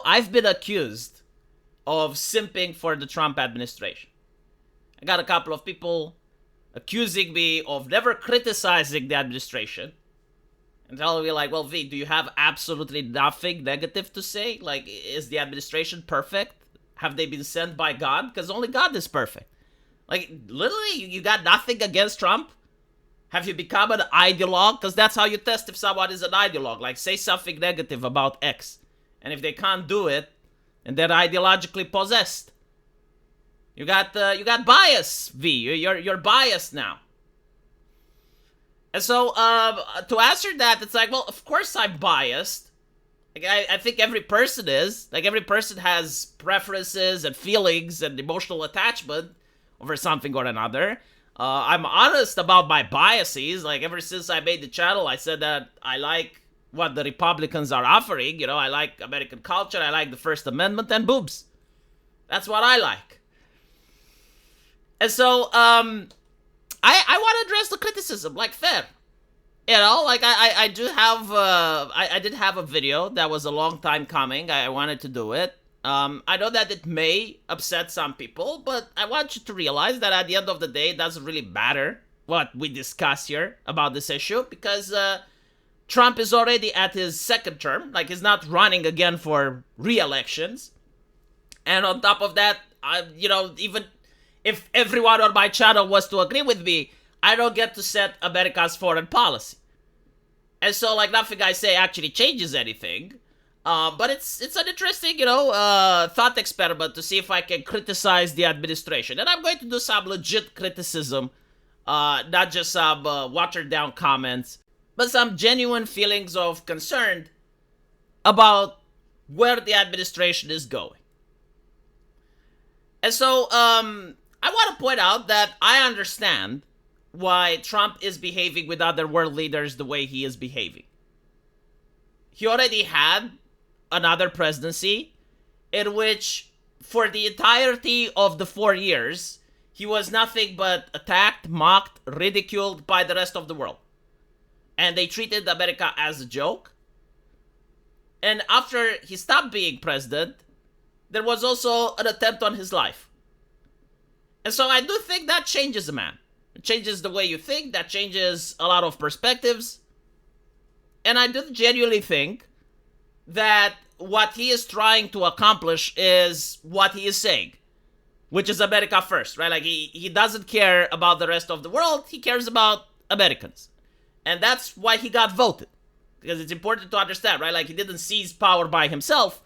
I've been accused of simping for the Trump administration. I got a couple of people accusing me of never criticizing the administration and telling me, like, well, V, do you have absolutely nothing negative to say? Like, is the administration perfect? Have they been sent by God? Because only God is perfect. Like, literally, you got nothing against Trump? Have you become an ideologue? Because that's how you test if someone is an ideologue. Like, say something negative about X. And if they can't do it, and they're ideologically possessed. You got bias, V. You're biased now. And so, to answer that, it's like, well, of course I'm biased. Like, I think every person is. Like, every person has preferences and feelings and emotional attachment over something or another. I'm honest about my biases. Like, ever since I made the channel, I said that I like what the Republicans are offering. I like American culture. I like the First Amendment and boobs. That's what I like. And so, I want to address the criticism, like, fair. Like, I did have a video that was a long time coming. I wanted to do it. I know that it may upset some people, but I want you to realize that at the end of the day, it doesn't really matter what we discuss here about this issue, because Trump is already at his second term. Like, he's not running again for re-elections. And on top of that, even if everyone on my channel was to agree with me, I don't get to set America's foreign policy. And so, like, nothing I say actually changes anything. But it's an interesting, thought experiment to see if I can criticize the administration. And I'm going to do some legit criticism, not just some watered-down comments, but some genuine feelings of concern about where the administration is going. And so, I want to point out that I understand why Trump is behaving with other world leaders the way he is behaving. He already had another presidency in which, for the entirety of the 4 years, he was nothing but attacked, mocked, ridiculed by the rest of the world. And they treated America as a joke. And after he stopped being president, there was also an attempt on his life. And so I do think that changes a man. It changes the way you think. That changes a lot of perspectives. And I do genuinely think that what he is trying to accomplish is what he is saying, which is America first, right? Like, he doesn't care about the rest of the world. He cares about Americans. And that's why he got voted. Because it's important to understand, right? Like, he didn't seize power by himself.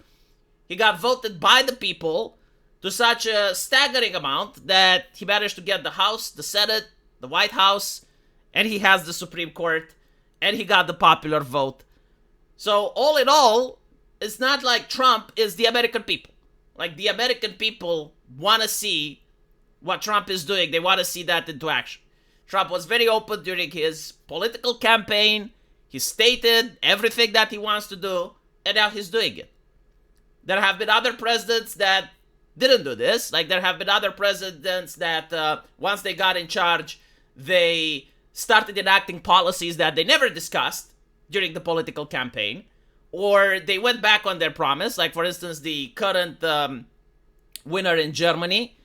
He got voted by the people to such a staggering amount that he managed to get the House, the Senate, the White House, and he has the Supreme Court, and he got the popular vote. So, all in all, it's not like Trump is the American people. Like, the American people want to see what Trump is doing. They want to see that into action. Trump was very open during his political campaign. He stated everything that he wants to do, and now he's doing it. There have been other presidents that didn't do this. Like, there have been other presidents that once they got in charge, they started enacting policies that they never discussed during the political campaign, or they went back on their promise. Like, for instance, the current winner in Germany,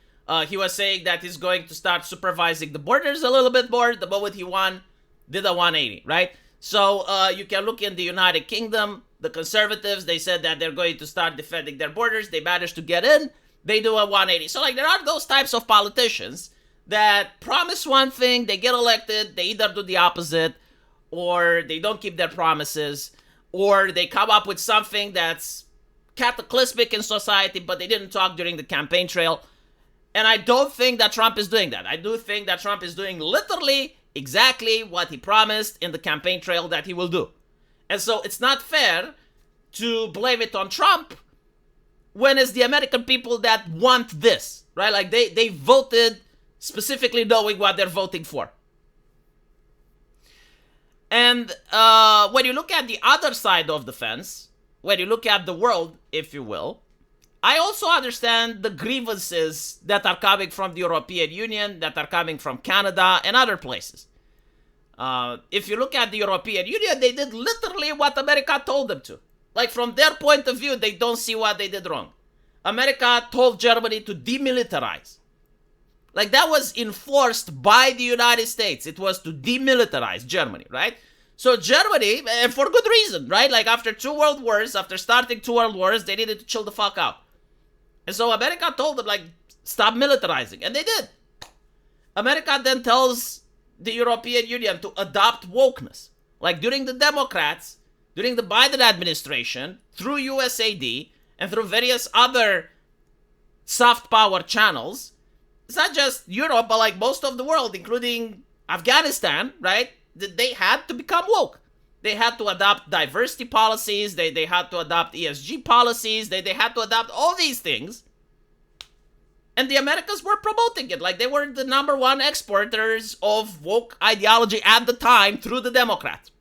he was saying that he's going to start supervising the borders a little bit more. The moment he won, did a 180, right? So you can look in the United Kingdom. The conservatives, they said that they're going to start defending their borders. They managed to get in. They do a 180. So, like, there are those types of politicians that promise one thing, they get elected, they either do the opposite, or they don't keep their promises, or they come up with something that's cataclysmic in society, but they didn't talk during the campaign trail. And I don't think that Trump is doing that. I do think that Trump is doing literally exactly what he promised in the campaign trail that he will do. And so it's not fair to blame it on Trump when it's the American people that want this, right? Like, they voted specifically knowing what they're voting for. And when you look at the other side of the fence, when you look at the world, if you will, I also understand the grievances that are coming from the European Union, that are coming from Canada and other places. If you look at the European Union, they did literally what America told them to. Like, from their point of view, they don't see what they did wrong. America told Germany to demilitarize. Like, that was enforced by the United States. It was to demilitarize Germany, right? So Germany, and for good reason, right? Like, after after starting 2 world wars, they needed to chill the fuck out. And so America told them, like, stop militarizing. And they did. America then tells the European Union to adopt wokeness. Like, during the Democrats, during the Biden administration, through USAID, and through various other soft power channels, it's not just Europe, but like most of the world, including Afghanistan, right? They had to become woke. They had to adopt diversity policies. They had to adopt ESG policies. They had to adopt all these things. And the Americans were promoting it. Like, they were the number one exporters of woke ideology at the time through the Democrats.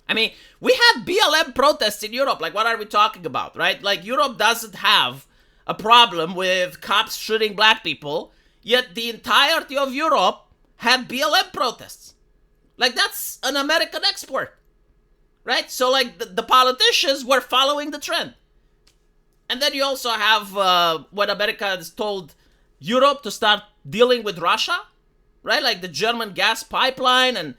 I mean, we had BLM protests in Europe. Like, what are we talking about, right? Like, Europe doesn't have a problem with cops shooting black people, yet the entirety of Europe had BLM protests. Like, that's an American export, right? So, like, the politicians were following the trend. And then you also have when America has told Europe to start dealing with Russia, right? Like the German gas pipeline and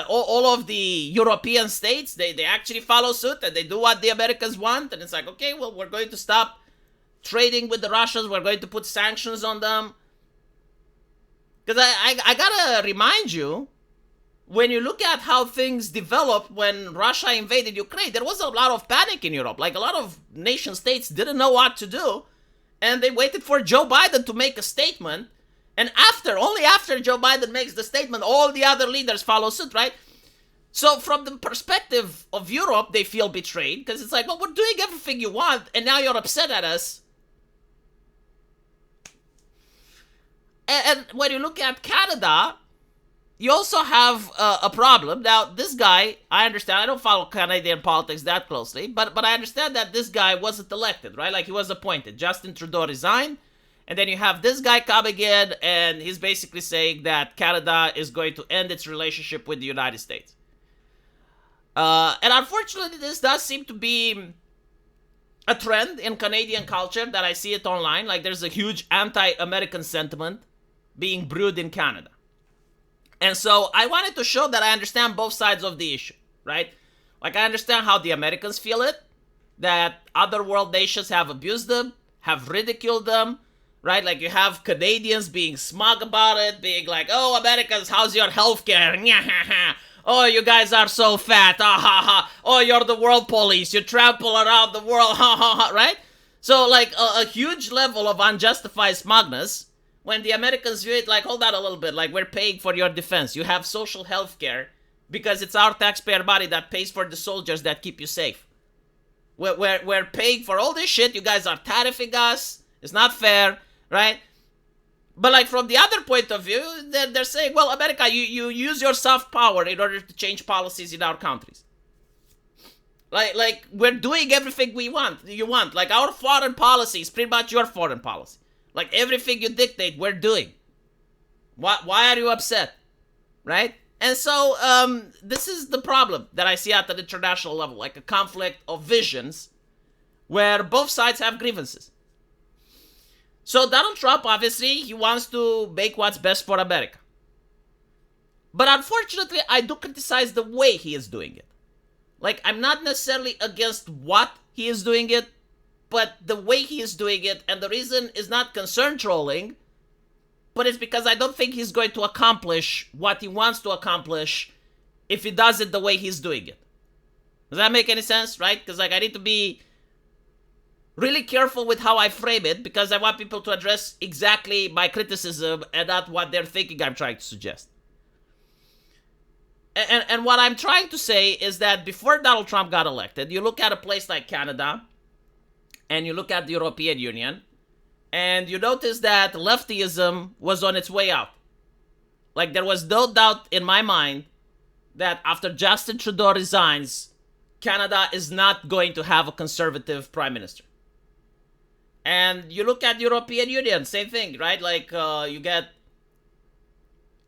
all of the European states, they actually follow suit and they do what the Americans want. And it's like, okay, well, we're going to stop trading with the Russians. We're going to put sanctions on them. Because I gotta remind you, when you look at how things developed when Russia invaded Ukraine, there was a lot of panic in Europe. Like, a lot of nation states didn't know what to do. And they waited for Joe Biden to make a statement. And only after Joe Biden makes the statement, all the other leaders follow suit, right? So from the perspective of Europe, they feel betrayed. Because it's like, well, we're doing everything you want, and now you're upset at us. And when you look at Canada, you also have a problem. Now, this guy, I understand, I don't follow Canadian politics that closely, but I understand that this guy wasn't elected, right? Like, he was appointed. Justin Trudeau resigned, and then you have this guy coming in, and he's basically saying that Canada is going to end its relationship with the United States. And unfortunately, this does seem to be a trend in Canadian culture that I see it online. Like, there's a huge anti-American sentiment being brewed in Canada. And so I wanted to show that I understand both sides of the issue, right? Like, I understand how the Americans feel it, that other world nations have abused them, have ridiculed them, right? Like, you have Canadians being smug about it, being like, oh, Americans, how's your healthcare? Oh, you guys are so fat. Oh, you're the world police. You trample around the world. Right? So, like, a huge level of unjustified smugness when the Americans view it like, hold on a little bit, like, we're paying for your defense. You have social health care because it's our taxpayer money that pays for the soldiers that keep you safe. We're paying for all this shit. You guys are tariffing us. It's not fair, right? But, like, from the other point of view, they're saying, well, America, you use your soft power in order to change policies in our countries. Like we're doing everything you want. Like, our foreign policy is pretty much your foreign policy. Like, everything you dictate, we're doing. Why are you upset? Right? And so, this is the problem that I see at the international level. Like, a conflict of visions where both sides have grievances. So, Donald Trump, obviously, he wants to make what's best for America. But unfortunately, I do criticize the way he is doing it. Like, I'm not necessarily against what he is doing it, but the way he is doing it, and the reason is not concern trolling, but it's because I don't think he's going to accomplish what he wants to accomplish if he does it the way he's doing it. Does that make any sense, right? Because, like, I need to be really careful with how I frame it, because I want people to address exactly my criticism and not what they're thinking I'm trying to suggest. And what I'm trying to say is that before Donald Trump got elected, you look at a place like Canada, and you look at the European Union, and you notice that leftyism was on its way out. Like, there was no doubt in my mind that after Justin Trudeau resigns, Canada is not going to have a conservative prime minister. And you look at the European Union, same thing, right? Like, you get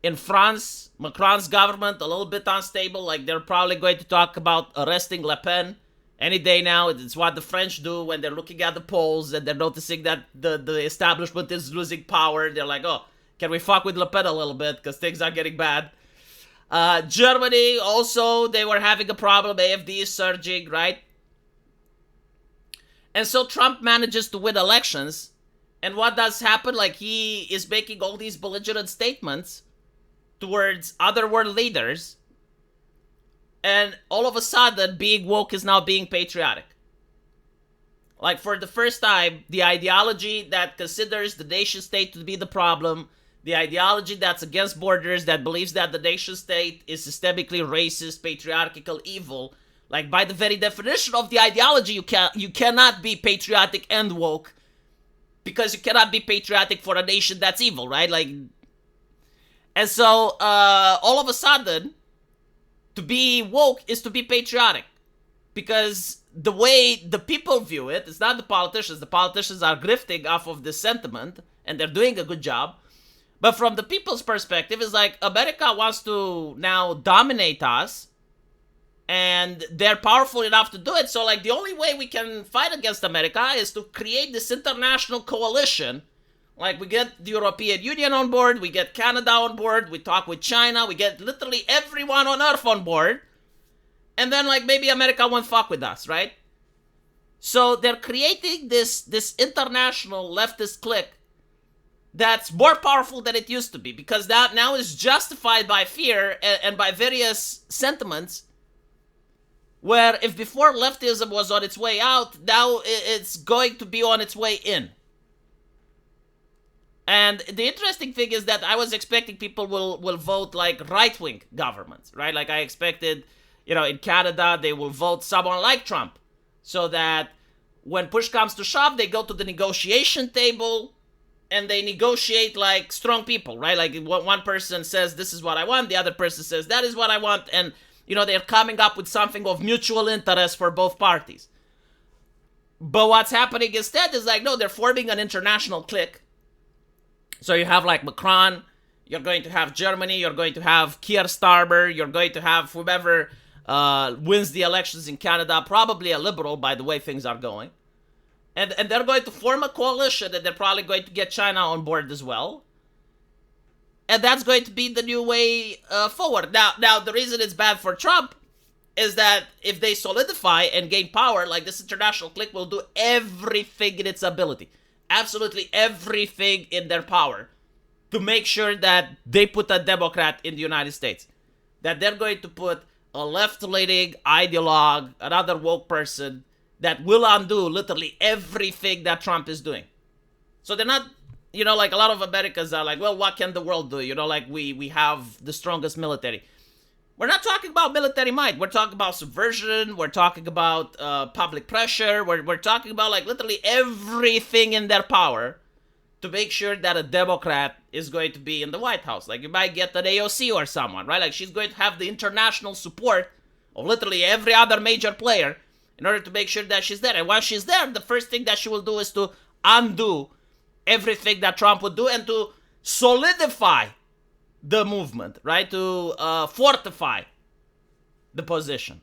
in France, Macron's government, a little bit unstable. Like, they're probably going to talk about arresting Le Pen any day now. It's what the French do when they're looking at the polls and they're noticing that the establishment is losing power. They're like, oh, can we fuck with Le Pen a little bit because things are getting bad. Germany also, they were having a problem. AfD is surging, right? And so Trump manages to win elections. And what does happen? Like, he is making all these belligerent statements towards other world leaders. And all of a sudden, being woke is now being patriotic. Like, for the first time, the ideology that considers the nation state to be the problem, the ideology that's against borders, that believes that the nation state is systemically racist, patriarchal, evil. Like, by the very definition of the ideology, you cannot be patriotic and woke, because you cannot be patriotic for a nation that's evil, right? Like, and so all of a sudden, to be woke is to be patriotic, because the way the people view it, it's not the politicians. The politicians are grifting off of this sentiment, and they're doing a good job. But from the people's perspective, it's like America wants to now dominate us, and they're powerful enough to do it. So, like, the only way we can fight against America is to create this international coalition. Like, we get the European Union on board, we get Canada on board, we talk with China, we get literally everyone on Earth on board. And then, like, maybe America won't fuck with us, right? So they're creating this international leftist clique that's more powerful than it used to be, because that now is justified by fear and by various sentiments, where if before leftism was on its way out, now it's going to be on its way in. And the interesting thing is that I was expecting people will vote like right-wing governments, right? Like, I expected, in Canada, they will vote someone like Trump, so that when push comes to shove, they go to the negotiation table and they negotiate like strong people, right? Like, one person says, this is what I want, the other person says, that is what I want, and they're coming up with something of mutual interest for both parties. But what's happening instead is like, no, they're forming an international clique. So you have like Macron, you're going to have Germany, you're going to have Keir Starmer, you're going to have whoever wins the elections in Canada, probably a liberal by the way things are going. And they're going to form a coalition, and they're probably going to get China on board as well. And that's going to be the new way forward. Now, the reason it's bad for Trump is that if they solidify and gain power, like, this international clique will do everything in its ability, absolutely everything in their power, to make sure that they put a Democrat in the United States. That they're going to put a left-leaning ideologue, another woke person, that will undo literally everything that Trump is doing. So they're not... like, a lot of Americans are like, well, what can the world do? Like, we have the strongest military. We're not talking about military might. We're talking about subversion. We're talking about public pressure. We're talking about, like, literally everything in their power to make sure that a Democrat is going to be in the White House. Like, you might get an AOC or someone, right? Like, she's going to have the international support of literally every other major player in order to make sure that she's there. And once she's there, the first thing that she will do is to undo everything that Trump would do, and to solidify the movement, right? To fortify the position.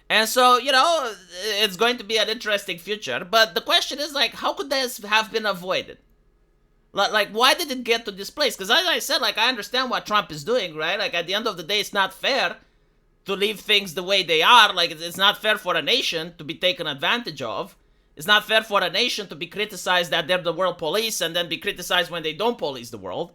And so, it's going to be an interesting future. But the question is, like, how could this have been avoided? Like, why did it get to this place? Because as I said, like, I understand what Trump is doing, right? Like, at the end of the day, it's not fair to leave things the way they are. Like, it's not fair for a nation to be taken advantage of. It's not fair for a nation to be criticized that they're the world police and then be criticized when they don't police the world.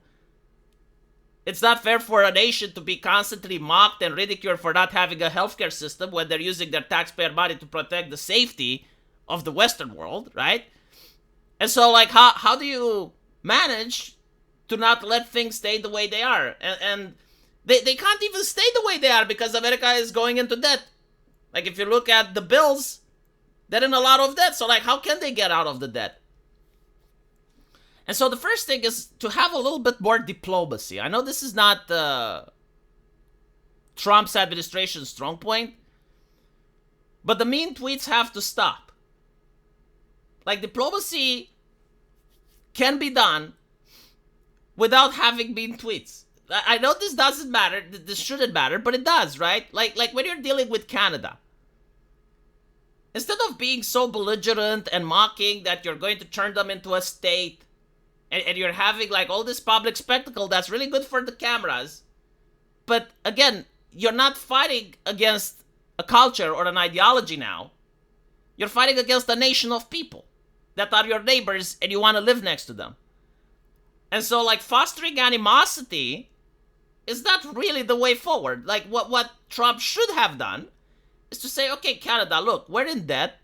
It's not fair for a nation to be constantly mocked and ridiculed for not having a healthcare system when they're using their taxpayer money to protect the safety of the Western world, right? And so, like, how do you manage to not let things stay the way they are? And they can't even stay the way they are because America is going into debt. Like, if you look at the bills, they're in a lot of debt. So, like, how can they get out of the debt? And so the first thing is to have a little bit more diplomacy. I know this is not Trump's administration's strong point, but the mean tweets have to stop. Like, diplomacy can be done without having mean tweets. I know this doesn't matter, this shouldn't matter, but it does, right? Like when you're dealing with Canada, instead of being so belligerent and mocking that you're going to turn them into a state, and you're having like all this public spectacle that's really good for the cameras, but again, you're not fighting against a culture or an ideology now. You're fighting against a nation of people that are your neighbors and you want to live next to them. And so like fostering animosity is not really the way forward. Like what Trump should have done is to say, okay, Canada, look, we're in debt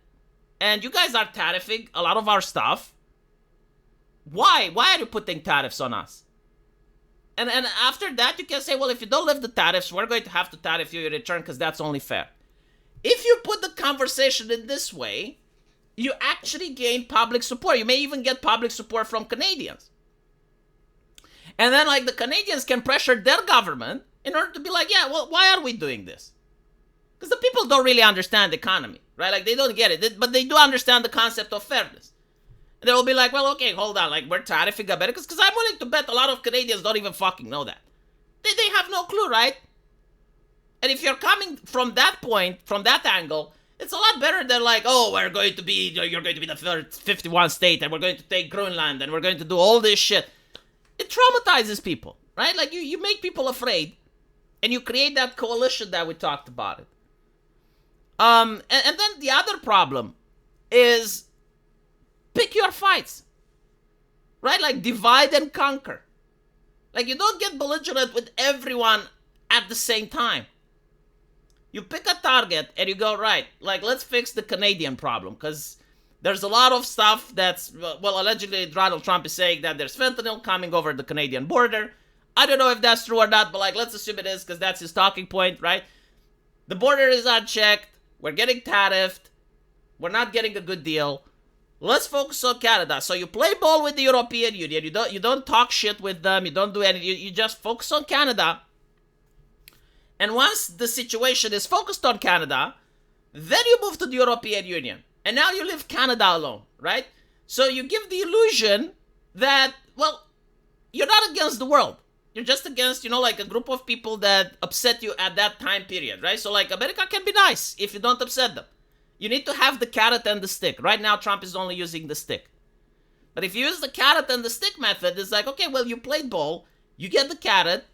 and you guys are tariffing a lot of our stuff. Why? Why are you putting tariffs on us? And after that, you can say, well, if you don't lift the tariffs, we're going to have to tariff you in return because that's only fair. If you put the conversation in this way, you actually gain public support. You may even get public support from Canadians. And then like the Canadians can pressure their government in order to be like, yeah, well, why are we doing this? Because the people don't really understand the economy, right? Like they don't get it, but they do understand the concept of fairness. And they will be like, well, okay, hold on, like we're tariffing Americans, because I'm willing to bet a lot of Canadians don't even fucking know that. They have no clue, right? And if you're coming from that point, from that angle, it's a lot better than like, oh, you're going to be the first 51 state, and we're going to take Greenland, and we're going to do all this shit. It traumatizes people, right? Like you make people afraid, and you create that coalition that we talked about it. And then the other problem is pick your fights, right? Like divide and conquer. Like you don't get belligerent with everyone at the same time. You pick a target and you go, right, like let's fix the Canadian problem, because there's a lot of stuff that's, well, allegedly Donald Trump is saying that there's fentanyl coming over the Canadian border. I don't know if that's true or not, but like let's assume it is because that's his talking point, right? The border is unchecked. We're getting tariffed. We're not getting a good deal. Let's focus on Canada. So you play ball with the European Union. You don't talk shit with them. You don't do anything. You just focus on Canada. And once the situation is focused on Canada, then you move to the European Union. And now you leave Canada alone, right? So you give the illusion that, well, you're not against the world. You're just against, like a group of people that upset you at that time period, right? So like America can be nice if you don't upset them. You need to have the carrot and the stick. Right now, Trump is only using the stick. But if you use the carrot and the stick method, it's like, okay, well, you played ball, you get the carrot,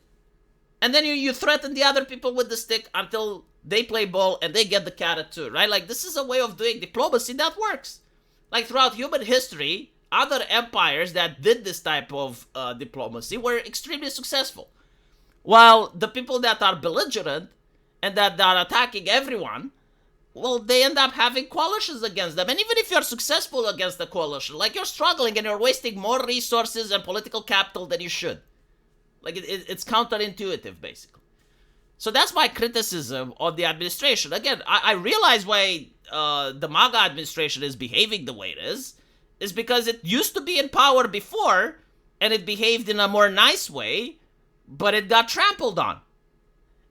and then you threaten the other people with the stick until they play ball and they get the carrot too, right? Like, this is a way of doing diplomacy that works. Like, throughout human history, other empires that did this type of diplomacy were extremely successful. While the people that are belligerent and that are attacking everyone, well, they end up having coalitions against them. And even if you're successful against the coalition, like you're struggling and you're wasting more resources and political capital than you should. Like it's counterintuitive, basically. So that's my criticism of the administration. Again, I realize why the MAGA administration is behaving the way it is because it used to be in power before and it behaved in a more nice way, but it got trampled on.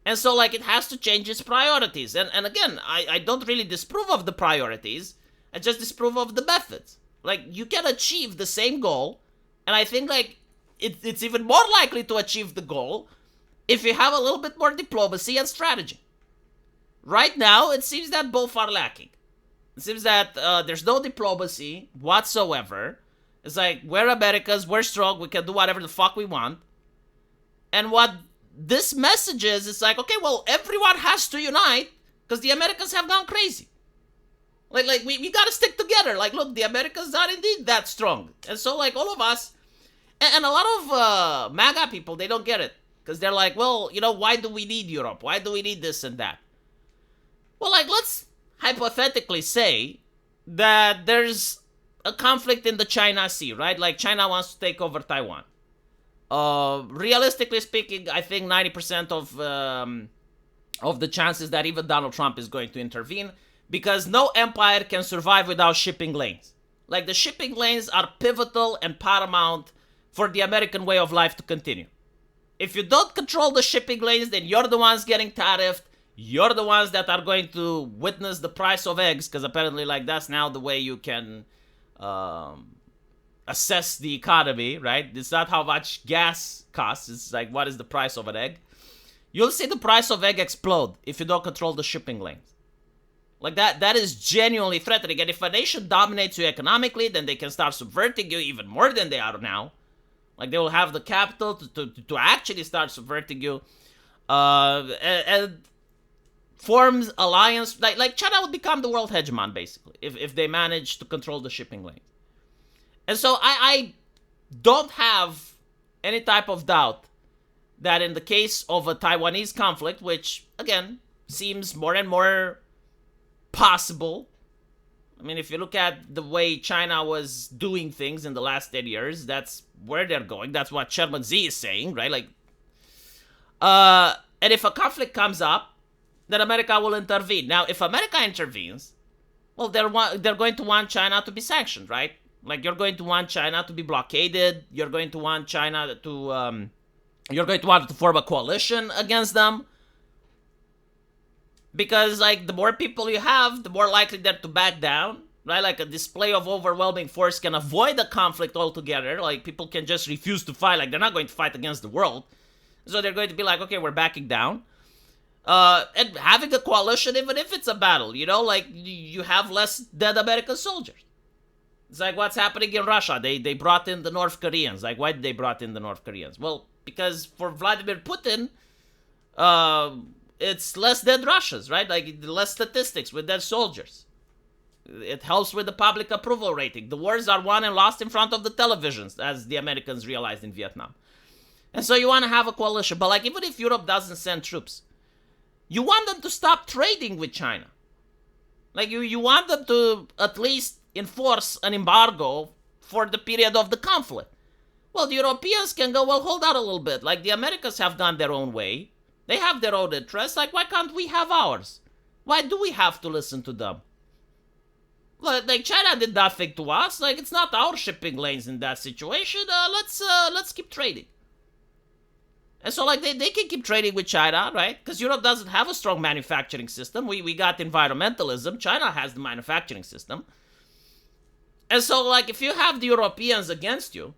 And so, like, it has to change its priorities. And again, I don't really disapprove of the priorities. I just disapprove of the methods. Like, you can achieve the same goal. And I think, like, it's even more likely to achieve the goal if you have a little bit more diplomacy and strategy. Right now, it seems that both are lacking. It seems that there's no diplomacy whatsoever. It's like, we're Americans, we're strong, we can do whatever the fuck we want. And what this message is, it's like, okay, well, everyone has to unite because the Americans have gone crazy. Like we gotta stick together. Like, look, the Americans are indeed that strong. And so, like, all of us, and a lot of MAGA people, they don't get it. Because they're like, well, why do we need Europe? Why do we need this and that? Well, like, let's hypothetically say that there's a conflict in the China Sea, right? Like, China wants to take over Taiwan. Realistically speaking, I think 90% of the chances that even Donald Trump is going to intervene, because no empire can survive without shipping lanes. Like, the shipping lanes are pivotal and paramount for the American way of life to continue. If you don't control the shipping lanes, then you're the ones getting tariffed. You're the ones that are going to witness the price of eggs, because apparently, like, that's now the way you can assess the economy, right? It's not how much gas costs. It's like, what is the price of an egg? You'll see the price of egg explode if you don't control the shipping lanes. Like that is genuinely threatening. And if a nation dominates you economically, then they can start subverting you even more than they are now. Like they will have the capital to actually start subverting you. And forms alliance. Like China will become the world hegemon, basically, if they manage to control the shipping lanes. And so I don't have any type of doubt that in the case of a Taiwanese conflict, which, again, seems more and more possible. I mean, if you look at the way China was doing things in the last 10 years, that's where they're going. That's what Chairman Xi is saying, right? Like, and if a conflict comes up, then America will intervene. Now, if America intervenes, well, they're going to want China to be sanctioned, right? Like, you're going to want China to be blockaded. You're going to want China to, you're going to want to form a coalition against them. Because, like, the more people you have, the more likely they're to back down, right? Like, a display of overwhelming force can avoid the conflict altogether. Like, people can just refuse to fight. Like, they're not going to fight against the world. So they're going to be like, okay, we're backing down. And having a coalition, even if it's a battle, you know, like, you have less dead American soldiers. It's like what's happening in Russia. They brought in the North Koreans. Like, why did they brought in the North Koreans? Well, because for Vladimir Putin, it's less dead Russians, right? Like, less statistics with dead soldiers. It helps with the public approval rating. The wars are won and lost in front of the televisions, as the Americans realized in Vietnam. And so you want to have a coalition. But, like, even if Europe doesn't send troops, you want them to stop trading with China. Like, you want them to at least enforce an embargo for the period of the conflict. Well, the Europeans can go, well, hold out a little bit. Like, the Americans have gone their own way. They have their own interests. Like, why can't we have ours? Why do we have to listen to them? Like, China did nothing to us. Like, it's not our shipping lanes in that situation. Let's keep trading. And so, like, they can keep trading with China, right? Because Europe doesn't have a strong manufacturing system. We got environmentalism. China has the manufacturing system. And so, like, if you have the Europeans against you,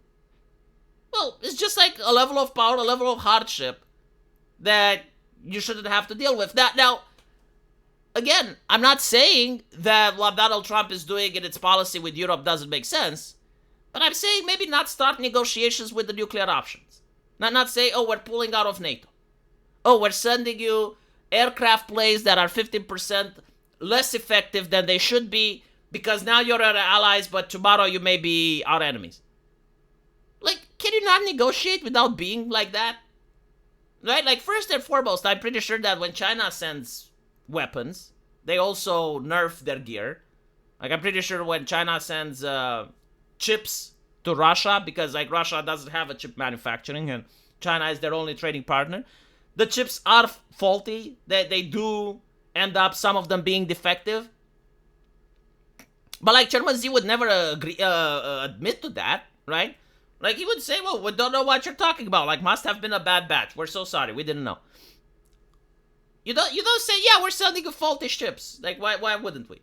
well, it's just like a level of power, a level of hardship that you shouldn't have to deal with. Now, again, I'm not saying that what Donald Trump is doing in its policy with Europe doesn't make sense, but I'm saying maybe not start negotiations with the nuclear options. Not say, oh, we're pulling out of NATO. Oh, we're sending you aircraft planes that are 15% less effective than they should be because now you're our allies, but tomorrow you may be our enemies. Like, can you not negotiate without being like that? Right? Like, first and foremost, I'm pretty sure that when China sends weapons, they also nerf their gear. Like, I'm pretty sure when China sends chips to Russia, because, like, Russia doesn't have a chip manufacturing and China is their only trading partner, the chips are faulty. They do end up, some of them being defective. But, like, Chairman Xi would never admit to that, right? Like, he would say, well, we don't know what you're talking about. Like, must have been a bad batch. We're so sorry. We didn't know. You don't say, yeah, we're sending you faulty ships. Like, why wouldn't we?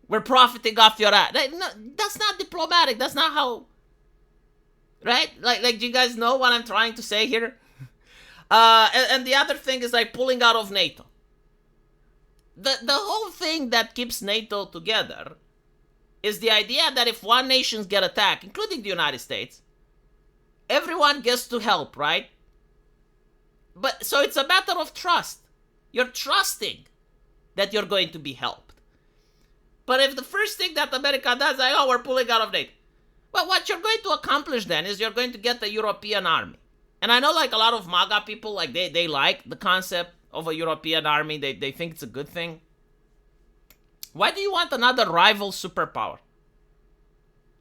We're profiting off your ad. Like, no, that's not diplomatic. That's not how... Right? Like, do you guys know what I'm trying to say here? And the other thing is, like, pulling out of NATO. The whole thing that keeps NATO together is the idea that if one nation get attacked, including the United States, everyone gets to help, right? But so it's a matter of trust. You're trusting that you're going to be helped. But if the first thing that America does is like, oh, we're pulling out of NATO. Well, what you're going to accomplish then is you're going to get the European army. And I know, like, a lot of MAGA people, like, they like the concept of a European army. They think it's a good thing. Why do you want another rival superpower?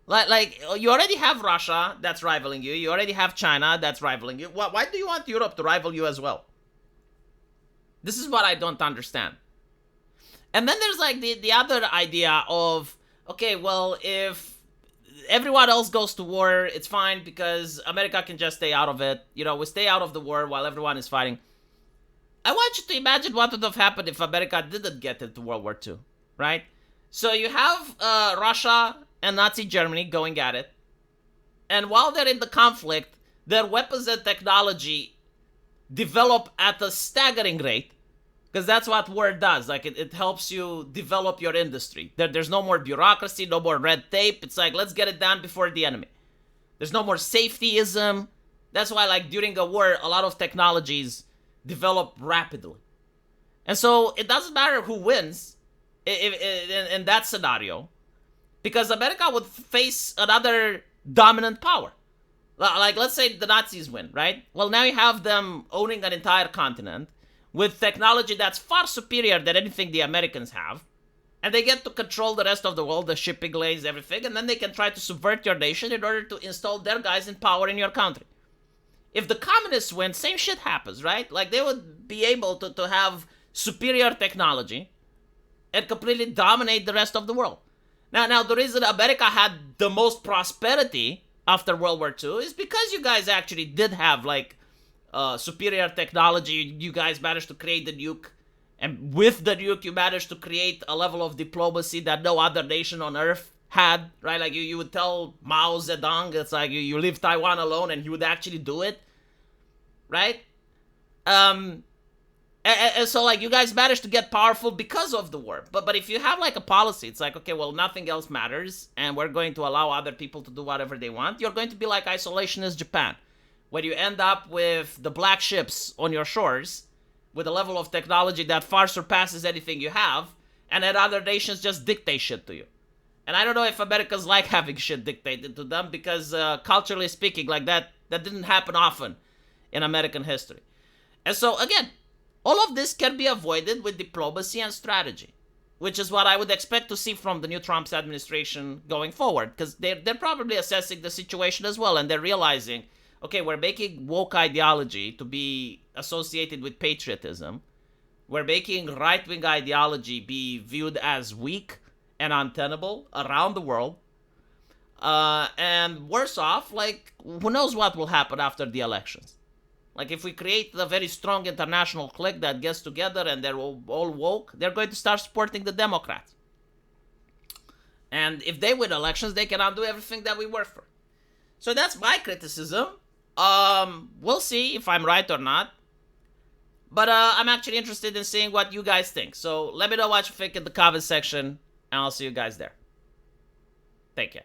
Like, you already have Russia that's rivaling you. You already have China that's rivaling you. Why do you want Europe to rival you as well? This is what I don't understand. And then there's, like, the other idea of, okay, well, if everyone else goes to war, it's fine because America can just stay out of it. You know, we stay out of the war while everyone is fighting. I want you to imagine what would have happened if America didn't get into World War II, right? So you have Russia and Nazi Germany going at it. And while they're in the conflict, their weapons and technology develop at a staggering rate Because that's what war does. Like, it helps you develop your industry. There's no more bureaucracy, no more red tape. It's like, let's get it done before the enemy. There's no more safetyism. That's why, like, during a war, a lot of technologies develop rapidly. And so it doesn't matter who wins in that scenario, because America would face another dominant power. Like, let's say the Nazis win, right? Well, now you have them owning an entire continent with technology that's far superior than anything the Americans have. And they get to control the rest of the world, the shipping lanes, everything. And then they can try to subvert your nation in order to install their guys in power in your country. If the communists win, same shit happens, right? Like, they would be able to have superior technology and completely dominate the rest of the world. Now, the reason America had the most prosperity after World War II is because you guys actually did have, like, superior technology. You guys managed to create the nuke. And with the nuke, you managed to create a level of diplomacy that no other nation on Earth had, right? Like, you would tell Mao Zedong, it's like, you leave Taiwan alone, and he would actually do it, right? And so, like, you guys managed to get powerful because of the war. But if you have, like, a policy, it's like, okay, well, nothing else matters, and we're going to allow other people to do whatever they want, you're going to be like isolationist Japan, where you end up with the black ships on your shores, with a level of technology that far surpasses anything you have, and then other nations just dictate shit to you. And I don't know if Americans like having shit dictated to them, because culturally speaking, like, that didn't happen often in American history. And so, again, all of this can be avoided with diplomacy and strategy, which is what I would expect to see from the new Trump's administration going forward, because they're probably assessing the situation as well, and they're realizing, okay, we're making woke ideology to be associated with patriotism. We're making right-wing ideology be viewed as weak and untenable around the world. And worse off, like, who knows what will happen after the elections. Like, if we create a very strong international clique that gets together and they're all woke, they're going to start supporting the Democrats. And if they win elections, they can undo everything that we work for. So that's my criticism. We'll see if I'm right or not. But I'm actually interested in seeing what you guys think. So let me know what you think in the comment section, and I'll see you guys there. Take care.